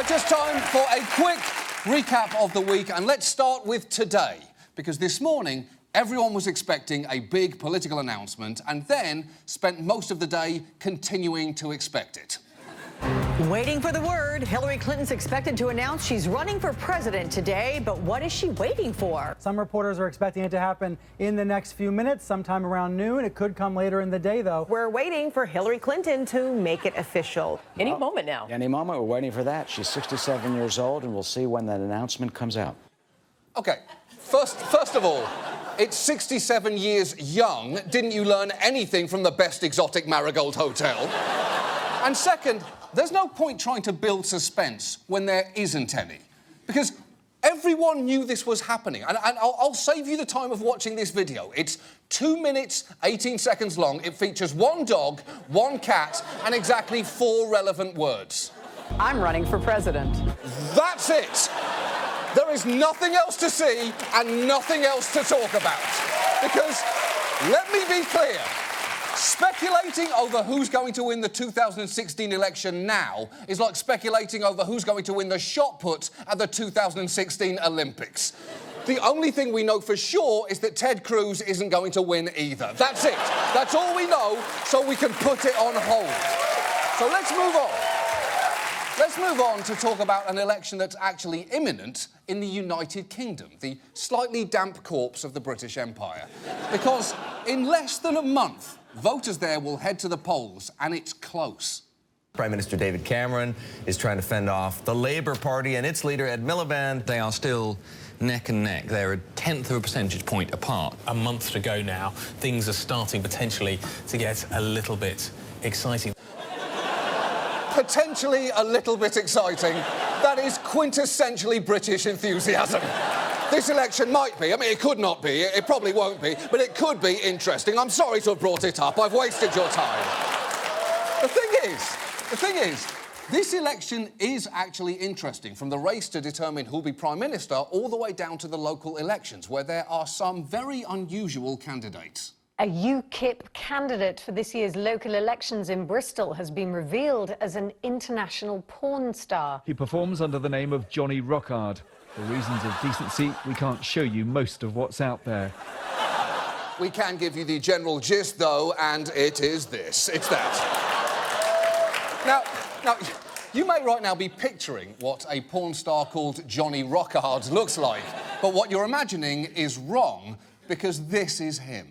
just time for a quick recap of the week, and let's start with today, because this morning everyone was expecting a big political announcement and then spent most of the day continuing to expect it. Waiting for the word. Hillary Clinton's expected to announce she's running for president today, but what is she waiting for? Some reporters are expecting it to happen in the next few minutes, sometime around noon. It could come later in the day, though. We're waiting for Hillary Clinton to make it official. Any moment now. Any moment, we're waiting for that. She's 67 years old, and we'll see when that announcement comes out. OK, first of all, it's 67 years young. Didn't you learn anything from the best exotic Marigold Hotel? And second, there's no point trying to build suspense when there isn't any. Because everyone knew this was happening. And I'll save you the time of watching this video. It's 2 minutes, 18 seconds long. It features one dog, one cat, and exactly 4 relevant words. I'm running for president. That's it. There is nothing else to see and nothing else to talk about. Because, let me be clear, speculating over who's going to win the 2016 election now is like speculating over who's going to win the shot put at the 2016 Olympics. The only thing we know for sure is that Ted Cruz isn't going to win either. That's it. That's all we know, so we can put it on hold. So let's move on. Let's move on to talk about an election that's actually imminent in the United Kingdom, the slightly damp corpse of the British Empire. Because in less than a month, voters there will head to the polls, and it's close. Prime Minister David Cameron is trying to fend off the Labour Party and its leader, Ed Miliband. They are still neck and neck. They're a tenth of a percentage point apart. A month to go now. Things are starting potentially to get a little bit exciting. Potentially a little bit exciting. That is quintessentially British enthusiasm. This election might be, I mean, it could not be, it probably won't be, but it could be interesting. I'm sorry to have brought it up. I've wasted your time. The thing is, this election is actually interesting, from the race to determine who'll be Prime Minister all the way down to the local elections, where there are some very unusual candidates. A UKIP candidate for this year's local elections in Bristol has been revealed as an international porn star. He performs under the name of Johnny Rockard. For reasons of decency, we can't show you most of what's out there. We can give you the general gist, though, and it is this. It's that. Now, you may right now be picturing what a porn star called Johnny Rockard looks like, but what you're imagining is wrong, because this is him.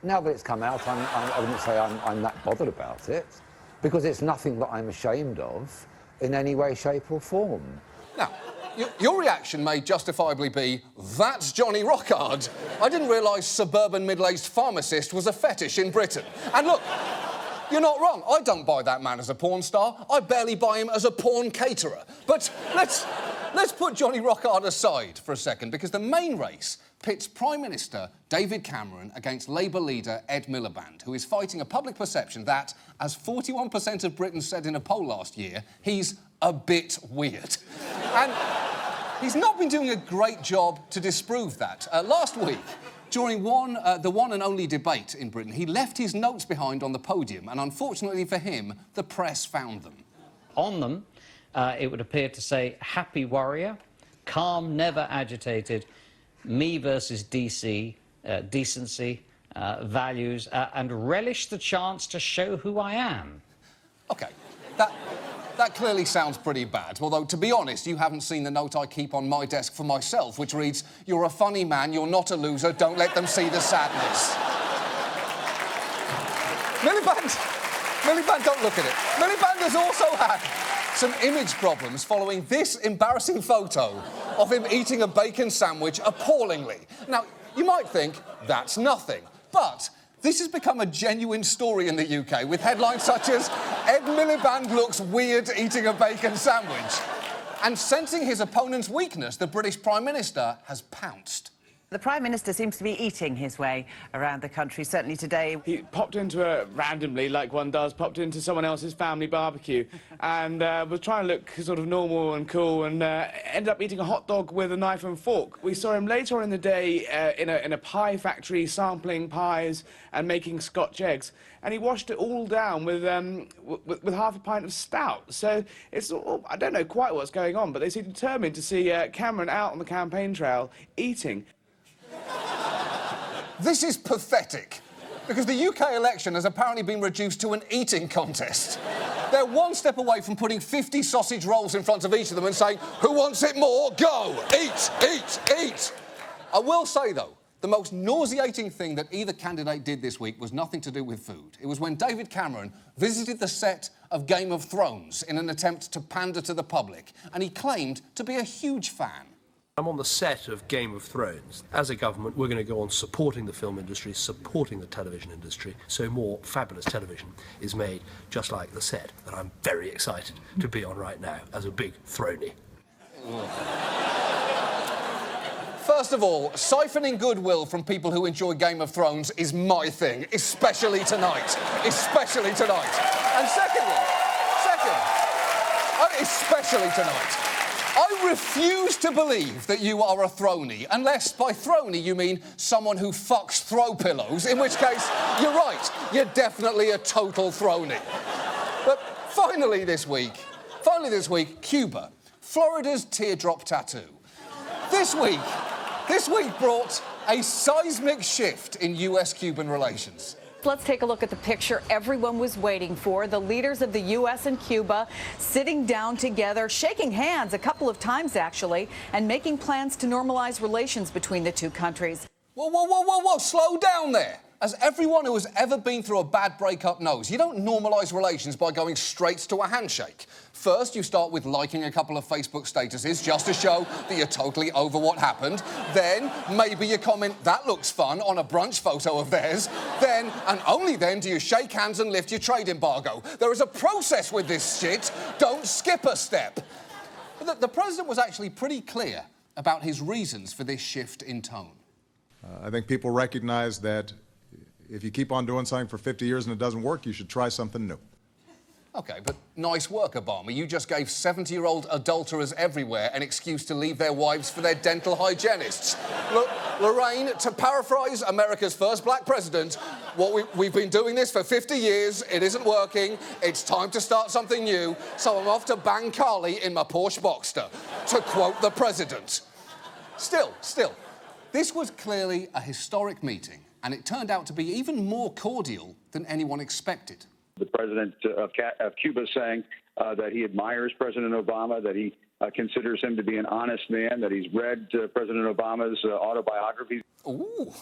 Now that it's come out, I wouldn't say I'm that bothered about it, because it's nothing that I'm ashamed of in any way, shape or form. Now, your reaction may justifiably be, that's Johnny Rockard. I didn't realise suburban middle-aged pharmacist was a fetish in Britain. And look, you're not wrong. I don't buy that man as a porn star. I barely buy him as a porn caterer. But let's put Johnny Rockard aside for a second, because the main race pits Prime Minister David Cameron against Labour leader Ed Miliband, who is fighting a public perception that, as 41% of Britons said in a poll last year, he's a bit weird. And he's not been doing a great job to disprove that. Last week, during the one and only debate in Britain, he left his notes behind on the podium, and unfortunately for him, the press found them. On them, it would appear to say, happy warrior, calm, never agitated, me versus DC, decency, values, and relish the chance to show who I am. OK, that clearly sounds pretty bad, although, to be honest, you haven't seen the note I keep on my desk for myself, which reads, you're a funny man, you're not a loser, don't let them see the sadness. Miliband, don't look at it. Miliband has also had some image problems following this embarrassing photo of him eating a bacon sandwich appallingly. Now, you might think that's nothing, but this has become a genuine story in the UK, with headlines such as, Ed Miliband looks weird eating a bacon sandwich. And sensing his opponent's weakness, the British Prime Minister has pounced. The Prime Minister seems to be eating his way around the country, certainly today. He popped into randomly, like one does, popped into someone else's family barbecue and was trying to look sort of normal and cool and ended up eating a hot dog with a knife and fork. We saw him later on in the day in a pie factory sampling pies and making Scotch eggs, and he washed it all down with half a pint of stout. So it's, I don't know quite what's going on, but they seem determined to see Cameron out on the campaign trail eating. This is pathetic, because the UK election has apparently been reduced to an eating contest. They're one step away from putting 50 sausage rolls in front of each of them and saying, who wants it more? Go! Eat! Eat! Eat! I will say, though, the most nauseating thing that either candidate did this week was nothing to do with food. It was when David Cameron visited the set of Game of Thrones in an attempt to pander to the public, and he claimed to be a huge fan. I'm on the set of Game of Thrones. As a government, we're going to go on supporting the film industry, supporting the television industry, so more fabulous television is made just like the set that I'm very excited to be on right now as a big throny. First of all, siphoning goodwill from people who enjoy Game of Thrones is my thing, especially tonight. Especially tonight. And especially tonight. I refuse to believe that you are a throny, unless by throny you mean someone who fucks throw pillows, in which case, you're right, you're definitely a total throny. But finally this week, Cuba, Florida's teardrop tattoo. This week brought a seismic shift in US-Cuban relations. Let's take a look at the picture everyone was waiting for. The leaders of the U.S. and Cuba sitting down together, shaking hands a couple of times, actually, and making plans to normalize relations between the two countries. Whoa, slow down there. As everyone who has ever been through a bad breakup knows, you don't normalise relations by going straight to a handshake. First, you start with liking a couple of Facebook statuses just to show that you're totally over what happened. Then, maybe you comment, that looks fun, on a brunch photo of theirs. Then, and only then, do you shake hands and lift your trade embargo. There is a process with this shit. Don't skip a step. The president was actually pretty clear about his reasons for this shift in tone. I think people recognize that if you keep on doing something for 50 years and it doesn't work, you should try something new. OK, but nice work, Obama. You just gave 70-year-old adulterers everywhere an excuse to leave their wives for their dental hygienists. Lorraine, to paraphrase America's first black president, we've been doing this for 50 years, it isn't working, it's time to start something new, so I'm off to bang Carly in my Porsche Boxster, to quote the president. Still, this was clearly a historic meeting, and it turned out to be even more cordial than anyone expected. The president of Cuba saying that he admires President Obama, that he considers him to be an honest man, that he's read President Obama's autobiography. Ooh.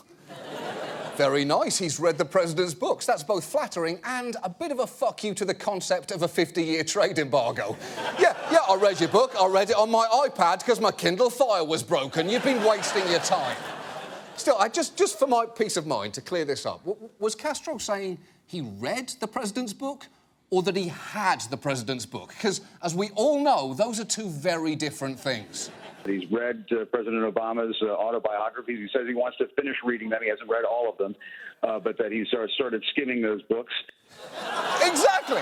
Very nice. He's read the president's books. That's both flattering and a bit of a fuck you to the concept of a 50-year trade embargo. Yeah, I read your book. I read it on my iPad because my Kindle Fire was broken. You've been wasting your time. Still, just for my peace of mind, to clear this up, was Castro saying he read the president's book or that he had the president's book? Because, as we all know, those are two very different things. He's read President Obama's autobiographies. He says he wants to finish reading them. He hasn't read all of them, but that he's started skimming those books. Exactly.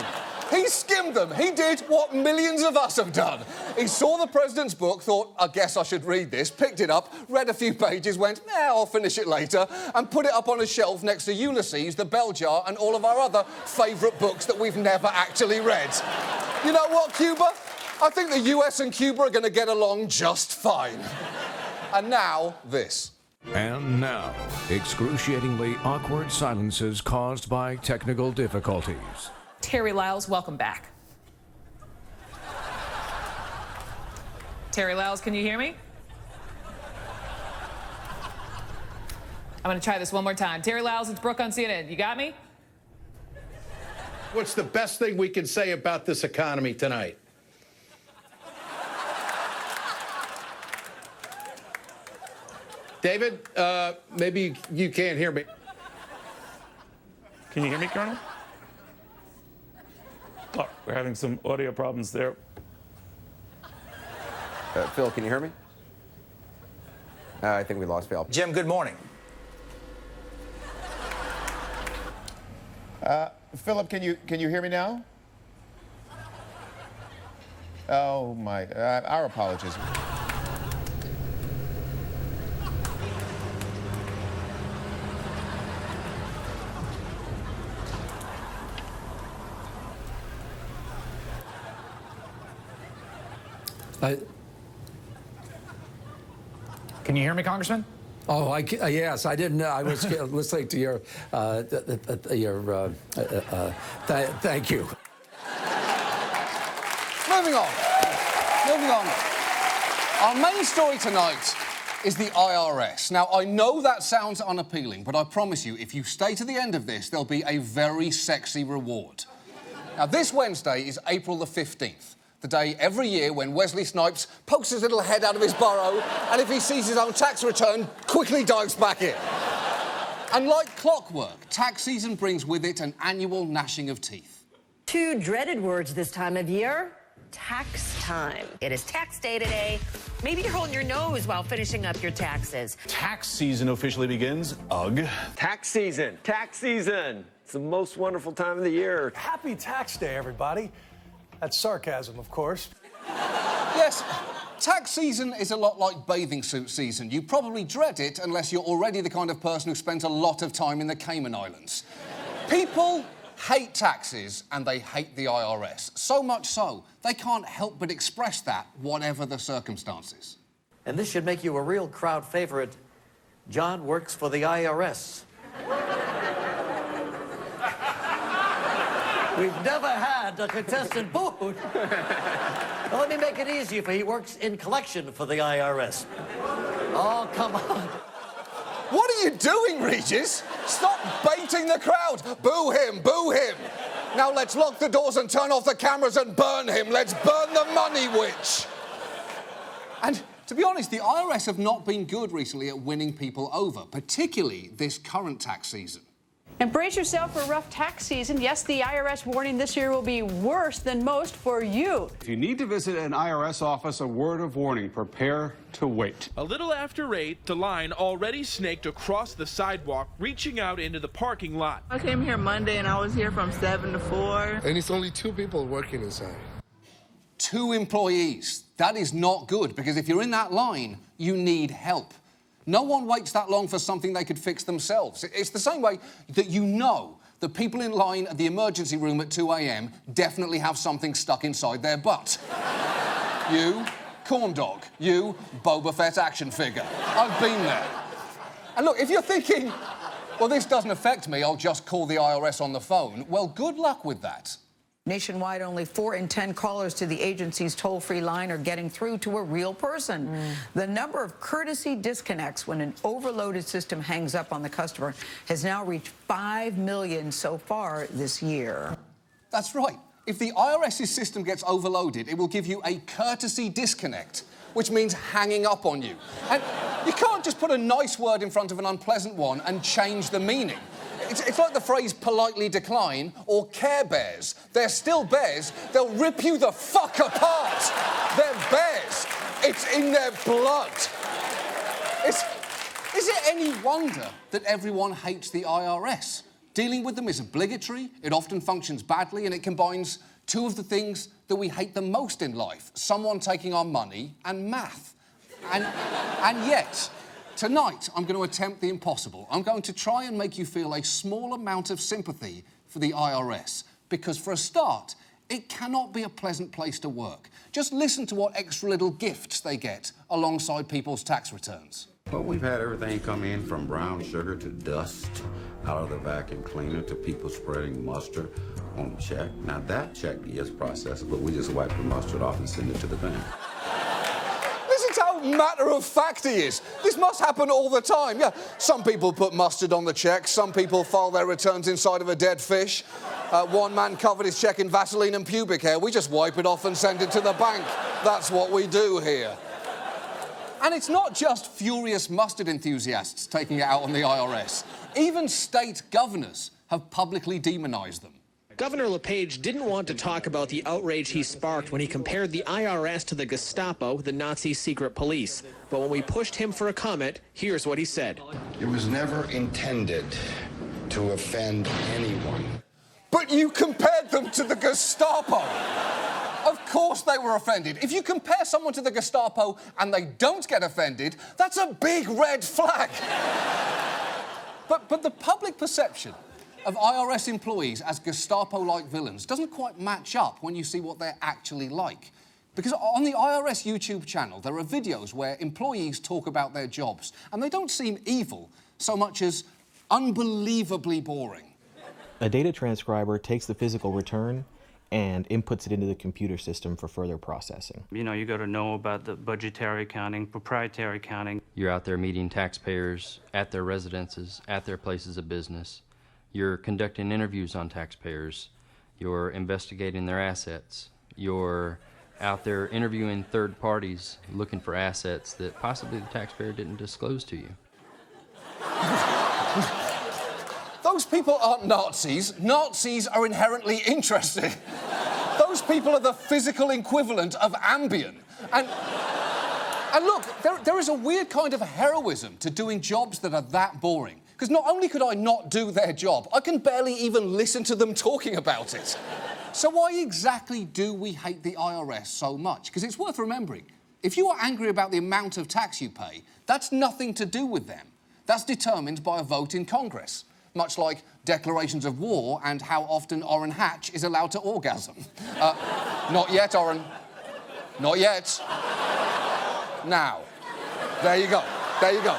He skimmed them. He did what millions of us have done. He saw the president's book, thought, I guess I should read this, picked it up, read a few pages, went, I'll finish it later, and put it up on a shelf next to Ulysses, The Bell Jar, and all of our other favourite books that we've never actually read. You know what, Cuba? I think the US and Cuba are going to get along just fine. And now, this. And now, excruciatingly awkward silences caused by technical difficulties. Terry Lyles, welcome back. Terry Lyles, can you hear me? I'm going to try this one more time. Terry Lyles, it's Brooke on CNN. You got me? What's the best thing we can say about this economy tonight? David, maybe you can't hear me. Can you hear me, Colonel? Oh, we're having some audio problems there. Phil, can you hear me? I think we lost Phil. Jim, good morning. Philip, can you hear me now? Oh my, our apologies. Can you hear me, Congressman? Oh, yes, I didn't know. I was listening to your thank you. Moving on. Moving on. Our main story tonight is the IRS. Now, I know that sounds unappealing, but I promise you, if you stay to the end of this, there'll be a very sexy reward. Now, this Wednesday is April the 15th. The day every year when Wesley Snipes pokes his little head out of his burrow and if he sees his own tax return, quickly dives back in. And like clockwork, tax season brings with it an annual gnashing of teeth. Two dreaded words this time of year, tax time. It is tax day today. Maybe you're holding your nose while finishing up your taxes. Tax season officially begins. Ugh. Tax season. Tax season. It's the most wonderful time of the year. Happy Tax Day, everybody. That's sarcasm, of course. Yes, tax season is a lot like bathing suit season. You probably dread it unless you're already the kind of person who spends a lot of time in the Cayman Islands. People hate taxes and they hate the IRS. So much so, they can't help but express that, whatever the circumstances. And this should make you a real crowd favorite. John works for the IRS. We've never had a contestant booed. Well, let me make it easier for he works in collection for the IRS. Oh, come on. What are you doing, Regis? Stop baiting the crowd. Boo him, boo him. Now let's lock the doors and turn off the cameras and burn him. Let's burn the money witch. And to be honest, the IRS have not been good recently at winning people over, particularly this current tax season. And brace yourself for a rough tax season. Yes, the IRS warning this year will be worse than most for you. If you need to visit an IRS office, a word of warning, prepare to wait. A little after 8, the line already snaked across the sidewalk, reaching out into the parking lot. I came here Monday and I was here from 7 to 4. And it's only 2 people working inside. 2 employees. That is not good, because if you're in that line, you need help. No one waits that long for something they could fix themselves. It's the same way that you know the people in line at the emergency room at 2 a.m. definitely have something stuck inside their butt. You, corn dog. You, Boba Fett action figure. I've been there. And look, if you're thinking, well, this doesn't affect me, I'll just call the IRS on the phone, well, good luck with that. Nationwide, only 4 in 10 callers to the agency's toll-free line are getting through to a real person. The number of courtesy disconnects when an overloaded system hangs up on the customer has now reached 5 million so far this year. That's right. If the IRS's system gets overloaded, it will give you a courtesy disconnect, which means hanging up on you. And you can't just put a nice word in front of an unpleasant one and change the meaning. It's like the phrase politely decline or Care Bears. They're still bears. They'll rip you the fuck apart. They're bears. It's in their blood. Is it any wonder that everyone hates the IRS? Dealing with them is obligatory, it often functions badly, and it combines 2 of the things that we hate the most in life: someone taking our money and math. And yet, tonight, I'm going to attempt the impossible. I'm going to try and make you feel a small amount of sympathy for the IRS, because for a start, it cannot be a pleasant place to work. Just listen to what extra little gifts they get alongside people's tax returns. Well, we've had everything come in from brown sugar to dust out of the vacuum cleaner to people spreading mustard on the check. Now, that check is processed, but we just wipe the mustard off and send it to the bank. Listen to how matter-of-fact he is. This must happen all the time. Yeah, some people put mustard on the check. Some people file their returns inside of a dead fish. One man covered his check in Vaseline and pubic hair. We just wipe it off and send it to the bank. That's what we do here. And it's not just furious mustard enthusiasts taking it out on the IRS. Even state governors have publicly demonised them. Governor LePage didn't want to talk about the outrage he sparked when he compared the IRS to the Gestapo, the Nazi secret police. But when we pushed him for a comment, here's what he said. It was never intended to offend anyone. But you compared them to the Gestapo. Of course they were offended. If you compare someone to the Gestapo and they don't get offended, that's a big red flag. But the public perception of IRS employees as Gestapo-like villains doesn't quite match up when you see what they're actually like. Because on the IRS YouTube channel, there are videos where employees talk about their jobs, and they don't seem evil so much as unbelievably boring. A data transcriber takes the physical return and inputs it into the computer system for further processing. You know, you got to know about the budgetary accounting, proprietary accounting. You're out there meeting taxpayers at their residences, at their places of business. You're conducting interviews on taxpayers. You're investigating their assets. You're out there interviewing third parties looking for assets that possibly the taxpayer didn't disclose to you. Those people aren't Nazis. Nazis are inherently interesting. Those people are the physical equivalent of Ambien. And look, there is a weird kind of heroism to doing jobs that are that boring. Because not only could I not do their job, I can barely even listen to them talking about it. So why exactly do we hate the IRS so much? Because it's worth remembering, if you are angry about the amount of tax you pay, that's nothing to do with them. That's determined by a vote in Congress, much like declarations of war and how often Orrin Hatch is allowed to orgasm. Not yet, Orrin. Not yet. Now. There you go. There you go.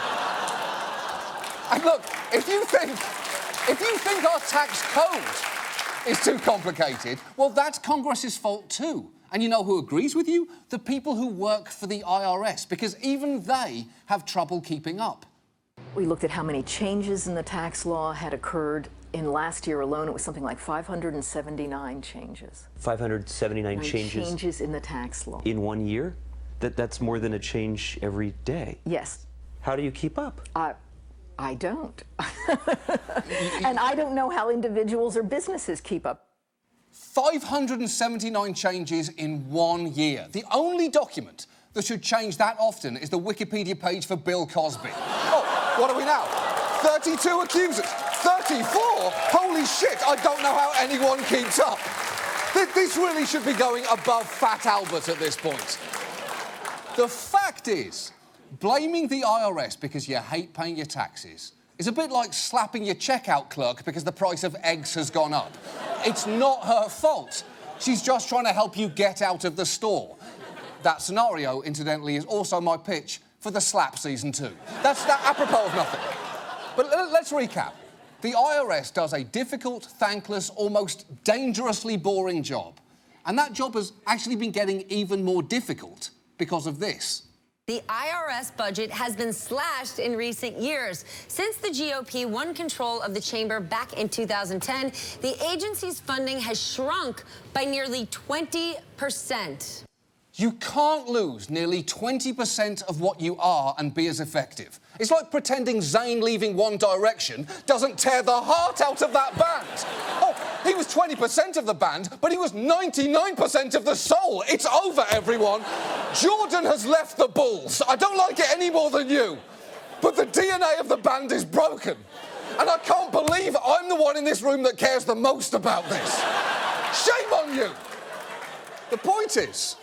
And look, if you think our tax code is too complicated, well, that's Congress's fault too. And you know who agrees with you? The people who work for the IRS, because even they have trouble keeping up. We looked at how many changes in the tax law had occurred. In last year alone, it was something like 579 changes. 579 changes? Changes in the tax law. In 1 year? That's more than a change every day. Yes. How do you keep up? I don't. And I don't know how individuals or businesses keep up. 579 changes in 1 year. The only document that should change that often is the Wikipedia page for Bill Cosby. Oh, what are we now? 32 accusers. 34? Holy shit, I don't know how anyone keeps up. This really should be going above Fat Albert at this point. The fact is, blaming the IRS because you hate paying your taxes is a bit like slapping your checkout clerk because the price of eggs has gone up. It's not her fault. She's just trying to help you get out of the store. That scenario, incidentally, is also my pitch for the Slap Season 2. That's apropos of nothing. But let's recap. The IRS does a difficult, thankless, almost dangerously boring job. And that job has actually been getting even more difficult because of this. The IRS budget has been slashed in recent years. Since the GOP won control of the chamber back in 2010, the agency's funding has shrunk by nearly 20%. You can't lose nearly 20% of what you are and be as effective. It's like pretending Zayn leaving One Direction doesn't tear the heart out of that band. Oh, he was 20% of the band, but he was 99% of the soul. It's over, everyone. Jordan has left the Bulls. I don't like it any more than you. But the DNA of the band is broken. And I can't believe I'm the one in this room that cares the most about this. Shame on you. The point is,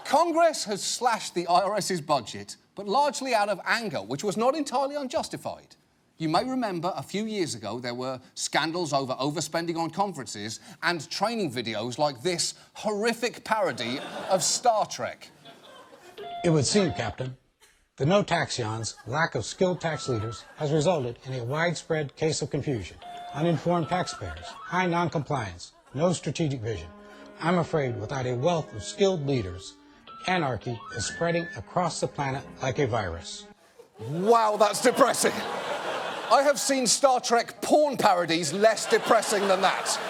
Congress has slashed the IRS's budget, but largely out of anger, which was not entirely unjustified. You may remember a few years ago there were scandals over overspending on conferences and training videos like this horrific parody of Star Trek. It would seem, Captain, the no taxions, lack of skilled tax leaders, has resulted in a widespread case of confusion, uninformed taxpayers, high noncompliance, no strategic vision. I'm afraid without a wealth of skilled leaders, anarchy is spreading across the planet like a virus. Wow, that's depressing. I have seen Star Trek porn parodies less depressing than that.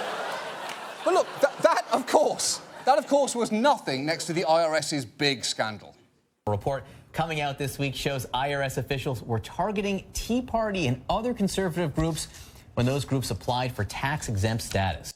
But look, that of course was nothing next to the IRS's big scandal. A report coming out this week shows IRS officials were targeting Tea Party and other conservative groups when those groups applied for tax-exempt status.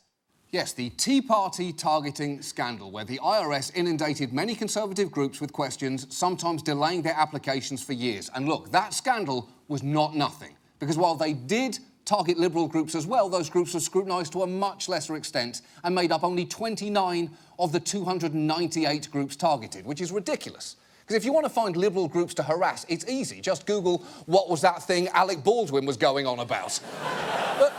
Yes, the Tea Party targeting scandal, where the IRS inundated many Conservative groups with questions, sometimes delaying their applications for years. And look, that scandal was not nothing, because while they did target Liberal groups as well, those groups were scrutinised to a much lesser extent and made up only 29 of the 298 groups targeted, which is ridiculous. Because if you want to find Liberal groups to harass, it's easy. Just Google what was that thing Alec Baldwin was going on about. But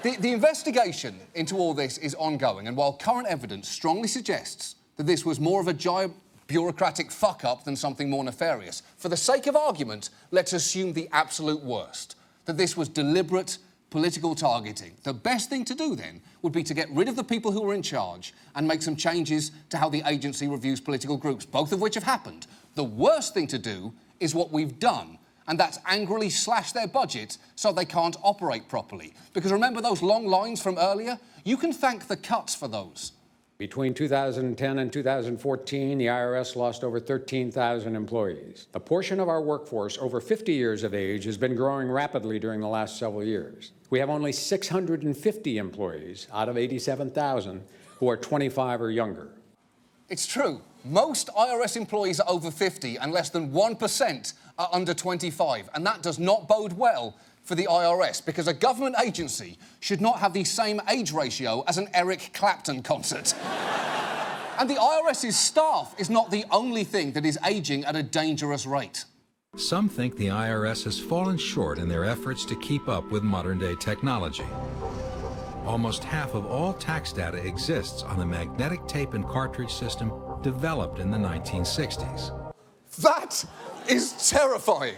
the investigation into all this is ongoing, and while current evidence strongly suggests that this was more of a giant bureaucratic fuck-up than something more nefarious, for the sake of argument, let's assume the absolute worst, that this was deliberate political targeting. The best thing to do, then, would be to get rid of the people who were in charge and make some changes to how the agency reviews political groups, both of which have happened. The worst thing to do is what we've done, and that's angrily slash their budget so they can't operate properly. Because remember those long lines from earlier? You can thank the cuts for those. Between 2010 and 2014, the IRS lost over 13,000 employees. A portion of our workforce over 50 years of age has been growing rapidly during the last several years. We have only 650 employees out of 87,000 who are 25 or younger. It's true. Most IRS employees are over 50 and less than 1% are under 25. And that does not bode well for the IRS, because a government agency should not have the same age ratio as an Eric Clapton concert. And the IRS's staff is not the only thing that is aging at a dangerous rate. Some think the IRS has fallen short in their efforts to keep up with modern-day technology. Almost half of all tax data exists on the magnetic tape and cartridge system developed in the 1960s. That is terrifying.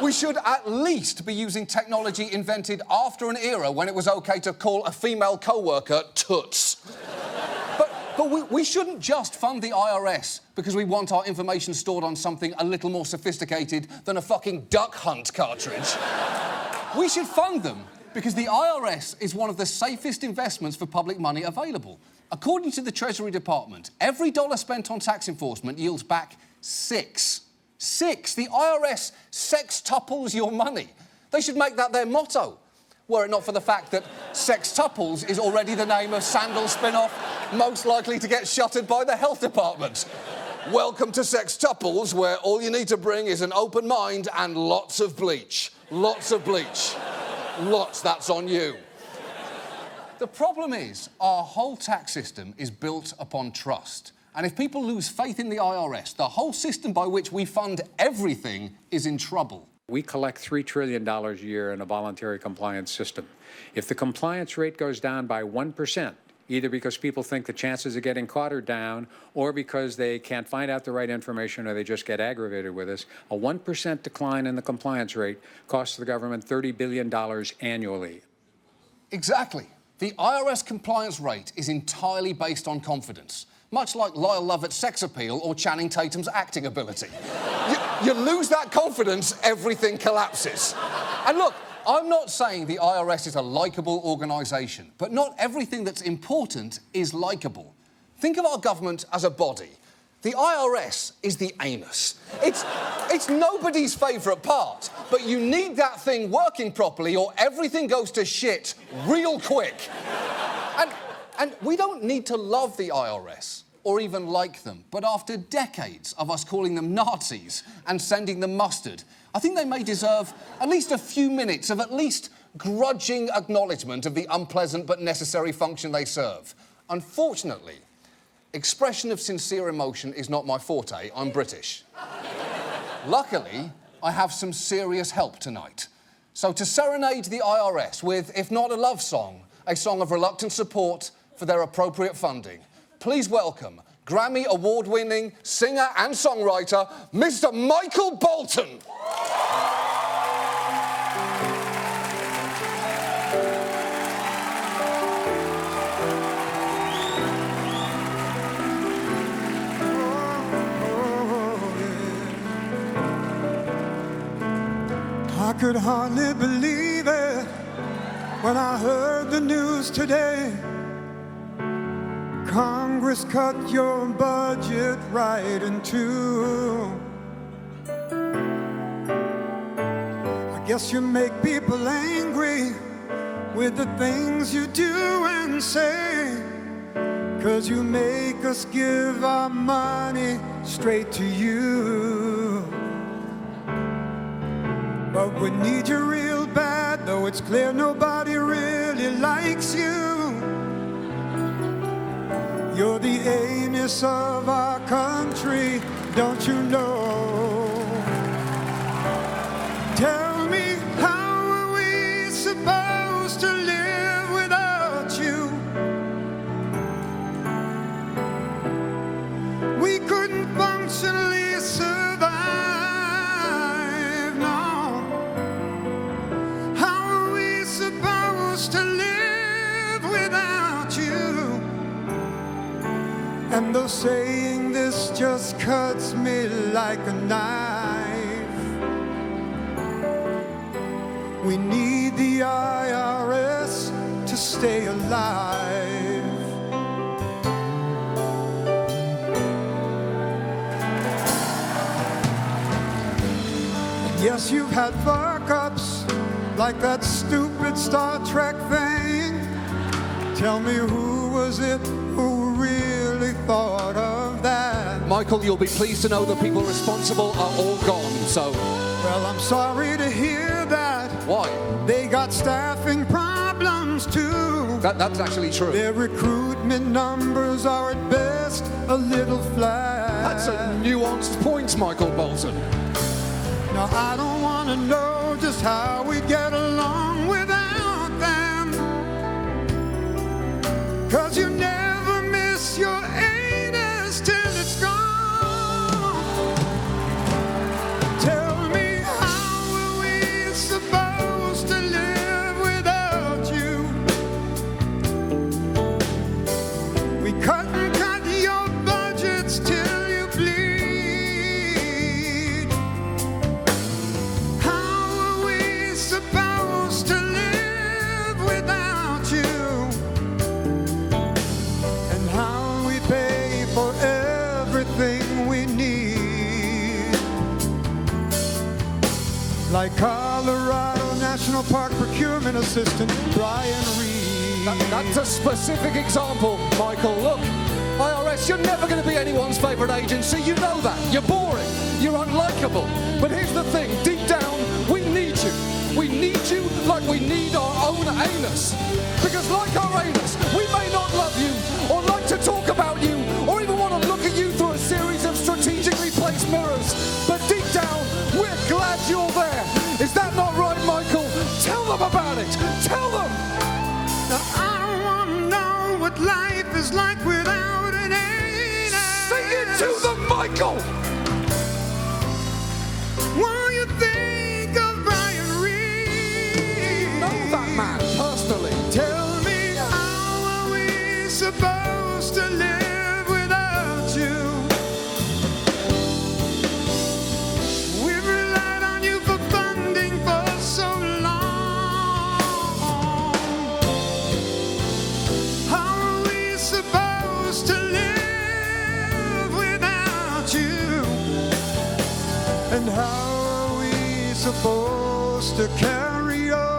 We should at least be using technology invented after an era when it was OK to call a female co-worker toots. But we shouldn't just fund the IRS because we want our information stored on something a little more sophisticated than a fucking duck hunt cartridge. We should fund them because the IRS is one of the safest investments for public money available. According to the Treasury Department, every dollar spent on tax enforcement yields back 6. 6. The IRS sextuples your money. They should make that their motto, were it not for the fact that Sextuples is already the name of Sandal spin-off most likely to get shuttered by the health department. Welcome to Sextuples, where all you need to bring is an open mind and lots of bleach. Lots of bleach. Lots, that's on you. The problem is, our whole tax system is built upon trust. And if people lose faith in the IRS, the whole system by which we fund everything is in trouble. We collect $3 trillion a year in a voluntary compliance system. If the compliance rate goes down by 1%, either because people think the chances of getting caught are down, or because they can't find out the right information, or they just get aggravated with us, a 1% decline in the compliance rate costs the government $30 billion annually. Exactly. The IRS compliance rate is entirely based on confidence, much like Lyle Lovett's sex appeal or Channing Tatum's acting ability. You lose that confidence, everything collapses. And look, I'm not saying the IRS is a likeable organisation, but not everything that's important is likeable. Think of our government as a body. The IRS is the anus. It's nobody's favourite part, but you need that thing working properly or everything goes to shit real quick. And we don't need to love the IRS or even like them, but after decades of us calling them Nazis and sending them mustard, I think they may deserve at least a few minutes of at least grudging acknowledgement of the unpleasant but necessary function they serve. Unfortunately, expression of sincere emotion is not my forte. I'm British. Luckily, I have some serious help tonight. So to serenade the IRS with, if not a love song, a song of reluctant support for their appropriate funding, please welcome Grammy award-winning singer and songwriter, Mr. Michael Bolton. I could hardly believe it when I heard the news today. Congress cut your budget right in two. I guess you make people angry with the things you do and say. 'cause you make us give our money straight to you. But we need you real bad, though it's clear nobody really likes you. You're the Amos of our country, don't you know? Tell me, how are we supposed to live without you? We couldn't functionally survive, no. How are we supposed to live without you? And though saying this just cuts me like a knife, we need the IRS to stay alive. Yes, you've had fuck-ups like that stupid Star Trek thing. Tell me, who was it who really thought of that? Michael, you'll be pleased to know the people responsible are all gone, so... Well, I'm sorry to hear that. Why? They got staffing problems too. That's actually true. Their recruitment numbers are at best a little flat. That's a nuanced point, Michael Bolton. Now, I don't want to know just how we get along without them, 'cause you never miss your anus till it's gone. Tell me, how are we supposed to live without you? We cut and cut your budgets till you bleed. How are we supposed to live without you? And how we pay for everything we need, like Colorado National Park Procurement Assistant Brian Reed. That's a specific example, Michael. Look, IRS, you're never going to be anyone's favourite agency. You know that. You're boring. You're unlikable. But here's the thing. Deep down, we need you. We need you like we need our own anus. Because like our anus, we may not love you or like to talk about you or even want to look at you through a series of strategically placed mirrors. But deep down, we're glad you're there. Is that not right, Michael? Tell them about it. Tell them. Now, I don't want to know what life is like without an anus. Sing it to them, Michael. Won't you think of Brian Reed? Know that man personally. Tell me, how are we supposed to live without you? We've relied on you for funding for so long. How are we supposed to live without you? And how are we supposed to carry on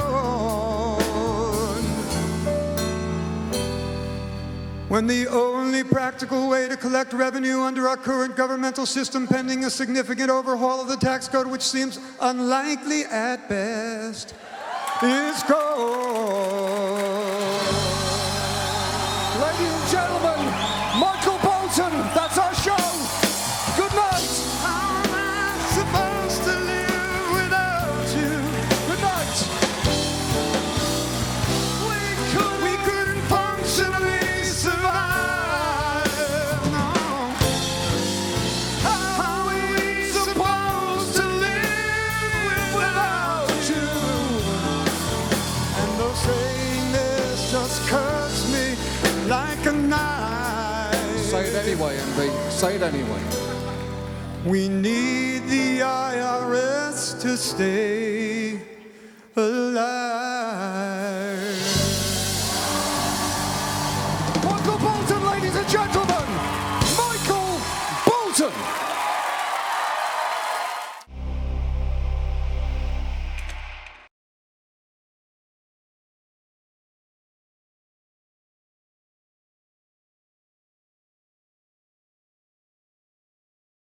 when the only practical way to collect revenue under our current governmental system, pending a significant overhaul of the tax code, which seems unlikely at best, is gold? Ladies and gentlemen, Michael Bolton, that's our show. Good night. How am I supposed to live without you? Good night. We couldn't functionally survive, no. How are we supposed to live without you? And though saying this just cuts me like a knife. Say it anyway, MB. Say it anyway. We need the IRS to stay alive. Michael Bolton, ladies and gentlemen.